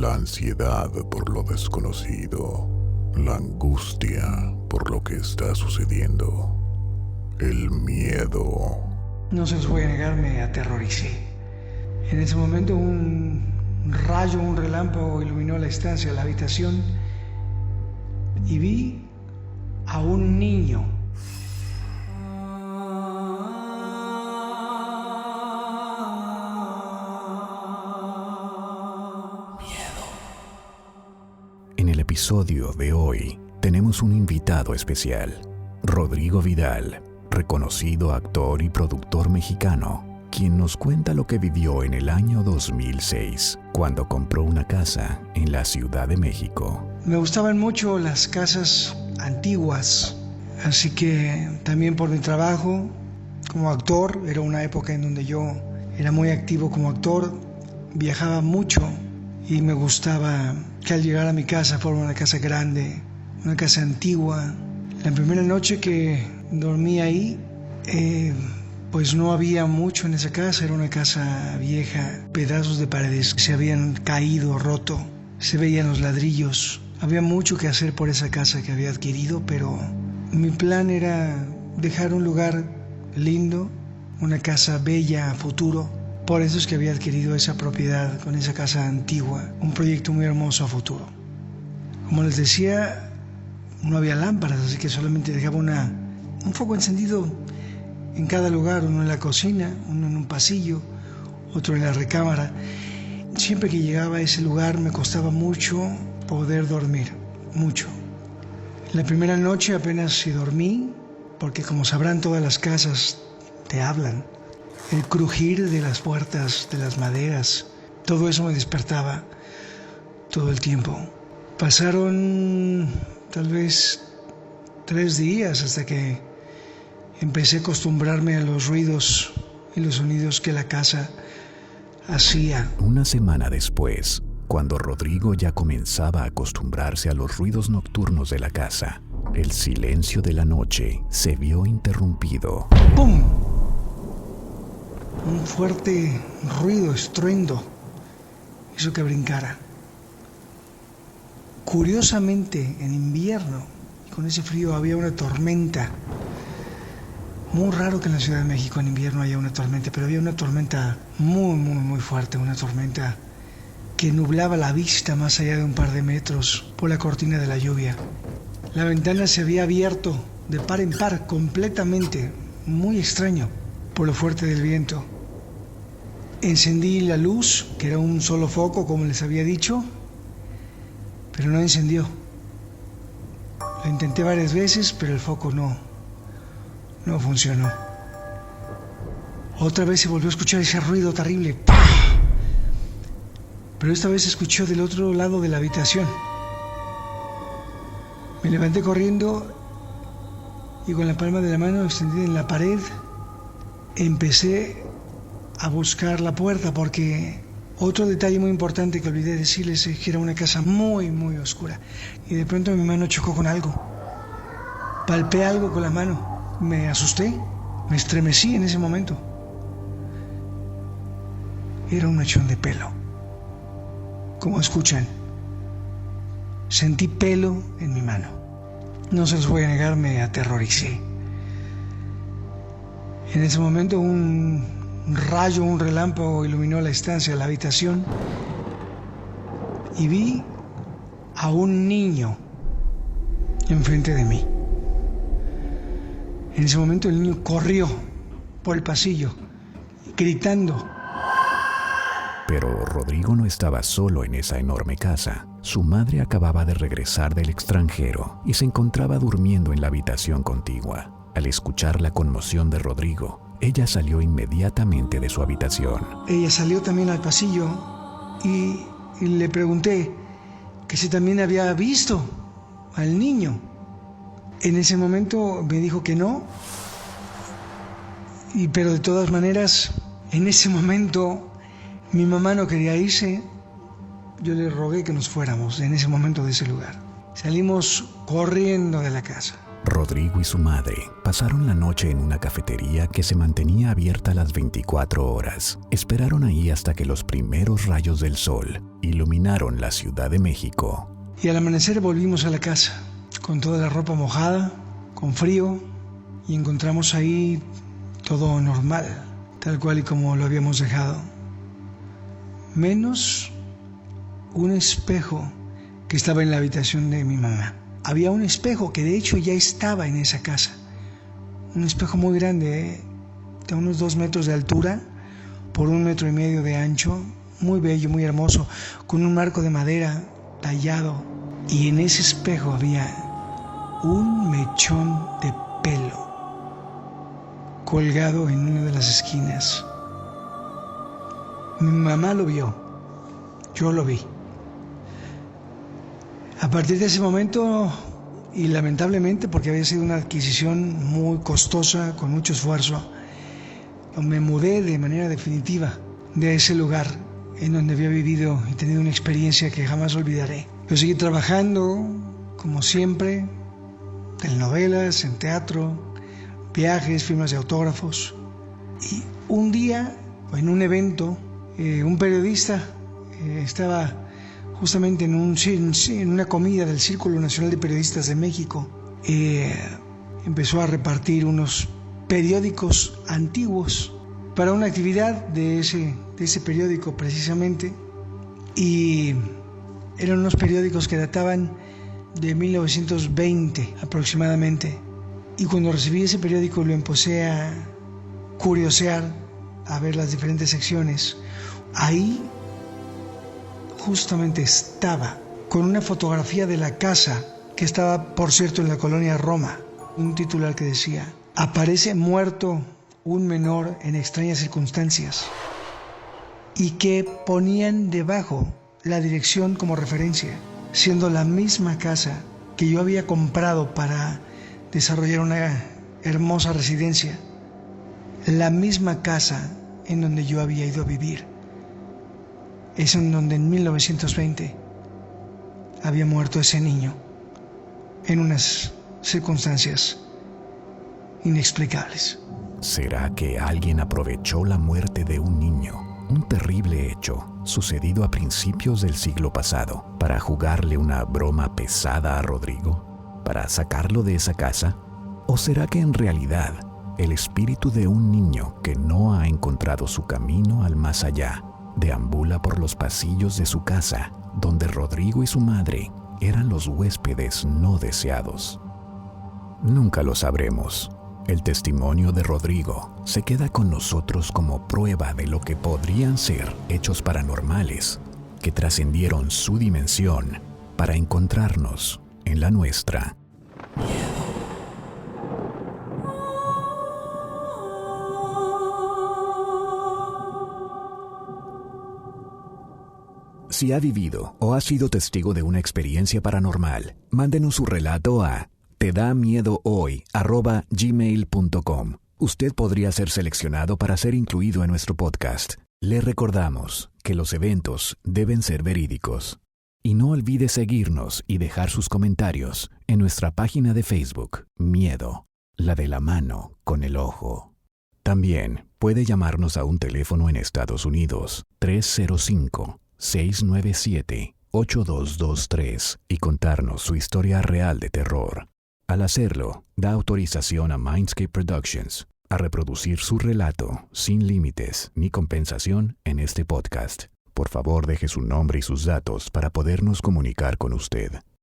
La ansiedad por lo desconocido, la angustia por lo que está sucediendo, el miedo. No se los voy a negar, me aterroricé. En ese momento un rayo, un relámpago iluminó la estancia, la habitación, y vi a un niño. En el episodio de hoy tenemos un invitado especial, Rodrigo Vidal, reconocido actor y productor mexicano, quien nos cuenta lo que vivió en el año 2006, cuando compró una casa en la Ciudad de México. Me gustaban mucho las casas antiguas, así que también por mi trabajo como actor, era una época en donde yo era muy activo como actor, viajaba mucho y me gustaba que al llegar a mi casa fuera una casa grande, una casa antigua. La primera noche que dormí ahí, pues no había mucho en esa casa, era una casa vieja, pedazos de paredes se habían caído, roto, se veían los ladrillos. Había mucho que hacer por esa casa que había adquirido, pero mi plan era dejar un lugar lindo, una casa bella a futuro. Por eso es que había adquirido esa propiedad con esa casa antigua, un proyecto muy hermoso a futuro. Como les decía, no había lámparas, así que solamente dejaba un foco encendido en cada lugar, uno en la cocina, uno en un pasillo, otro en la recámara. Siempre que llegaba a ese lugar me costaba mucho poder dormir, mucho. La primera noche apenas si dormí, porque como sabrán todas las casas te hablan. El crujir de las puertas, de las maderas, todo eso me despertaba todo el tiempo. Pasaron tal vez 3 días hasta que empecé a acostumbrarme a los ruidos y los sonidos que la casa hacía. Una semana después, cuando Rodrigo ya comenzaba a acostumbrarse a los ruidos nocturnos de la casa, el silencio de la noche se vio interrumpido. ¡Pum! Un fuerte ruido, estruendo, hizo que brincara. Curiosamente, en invierno, con ese frío, había una tormenta. Muy raro que en la Ciudad de México en invierno haya una tormenta, pero había una tormenta muy fuerte, una tormenta que nublaba la vista más allá de un par de metros por la cortina de la lluvia. La ventana se había abierto de par en par completamente, muy extraño, por lo fuerte del viento. Encendí la luz, que era un solo foco, como les había dicho, pero no encendió. Lo intenté varias veces, pero el foco no funcionó. Otra vez se volvió a escuchar ese ruido terrible, ¡pah! Pero esta vez se escuchó del otro lado de la habitación. Me levanté corriendo y con la palma de la mano extendida en la pared empecé a buscar la puerta, porque otro detalle muy importante que olvidé decirles es que era una casa muy oscura, y de pronto mi mano chocó con algo. Palpé algo con la mano, me asusté, me estremecí en ese momento. Era un mechón de pelo. Como escuchan, sentí pelo en mi mano. No se los voy a negar, me aterroricé. En ese momento un rayo, un relámpago iluminó la estancia, la habitación, y vi a un niño enfrente de mí. En ese momento el niño corrió por el pasillo, gritando. Pero Rodrigo no estaba solo en esa enorme casa. Su madre acababa de regresar del extranjero y se encontraba durmiendo en la habitación contigua. Al escuchar la conmoción de Rodrigo, ella salió inmediatamente de su habitación. Ella salió también al pasillo y le pregunté que si también había visto al niño. En ese momento me dijo que no, pero de todas maneras, en ese momento mi mamá no quería irse. Yo le rogué que nos fuéramos en ese momento de ese lugar. Salimos corriendo de la casa. Rodrigo y su madre pasaron la noche en una cafetería que se mantenía abierta las 24 horas. Esperaron ahí hasta que los primeros rayos del sol iluminaron la Ciudad de México. Y al amanecer volvimos a la casa, con toda la ropa mojada, con frío, y encontramos ahí todo normal, tal cual y como lo habíamos dejado. Menos un espejo que estaba en la habitación de mi mamá. Había un espejo que de hecho ya estaba en esa casa. Un espejo muy grande, de unos 2 metros de altura por 1,5 metros de ancho, muy bello, muy hermoso, con un marco de madera tallado. Y en ese espejo había un mechón de pelo colgado en una de las esquinas. Mi mamá lo vio, yo lo vi. A partir de ese momento, y lamentablemente porque había sido una adquisición muy costosa, con mucho esfuerzo, me mudé de manera definitiva de ese lugar en donde había vivido y tenido una experiencia que jamás olvidaré. Yo seguí trabajando, como siempre, telenovelas, en teatro, viajes, firmas de autógrafos. Y un día, en un evento, un periodista estaba justamente en una comida del Círculo Nacional de Periodistas de México. Empezó a repartir unos periódicos antiguos para una actividad de ese periódico precisamente, y eran unos periódicos que databan de 1920 aproximadamente. Y cuando recibí ese periódico lo empecé a curiosear, a ver las diferentes secciones. Ahí justamente estaba con una fotografía de la casa, que estaba, por cierto, en la colonia Roma, un titular que decía: aparece muerto un menor en extrañas circunstancias, y que ponían debajo la dirección como referencia, siendo la misma casa que yo había comprado para desarrollar una hermosa residencia, la misma casa en donde yo había ido a vivir. Es en donde en 1920 había muerto ese niño en unas circunstancias inexplicables. ¿Será que alguien aprovechó la muerte de un niño, un terrible hecho sucedido a principios del siglo pasado, para jugarle una broma pesada a Rodrigo, para sacarlo de esa casa? ¿O será que en realidad el espíritu de un niño que no ha encontrado su camino al más allá deambula por los pasillos de su casa, donde Rodrigo y su madre eran los huéspedes no deseados? Nunca lo sabremos. El testimonio de Rodrigo se queda con nosotros como prueba de lo que podrían ser hechos paranormales que trascendieron su dimensión para encontrarnos en la nuestra. Si ha vivido o ha sido testigo de una experiencia paranormal, mándenos su relato a tedamiedohoy@gmail.com. Usted podría ser seleccionado para ser incluido en nuestro podcast. Le recordamos que los eventos deben ser verídicos. Y no olvide seguirnos y dejar sus comentarios en nuestra página de Facebook, Miedo, la de la mano con el ojo. También puede llamarnos a un teléfono en Estados Unidos, 305-697-8223, y contarnos su historia real de terror. Al hacerlo, da autorización a Mindscape Productions a reproducir su relato sin límites ni compensación en este podcast. Por favor, deje su nombre y sus datos para podernos comunicar con usted.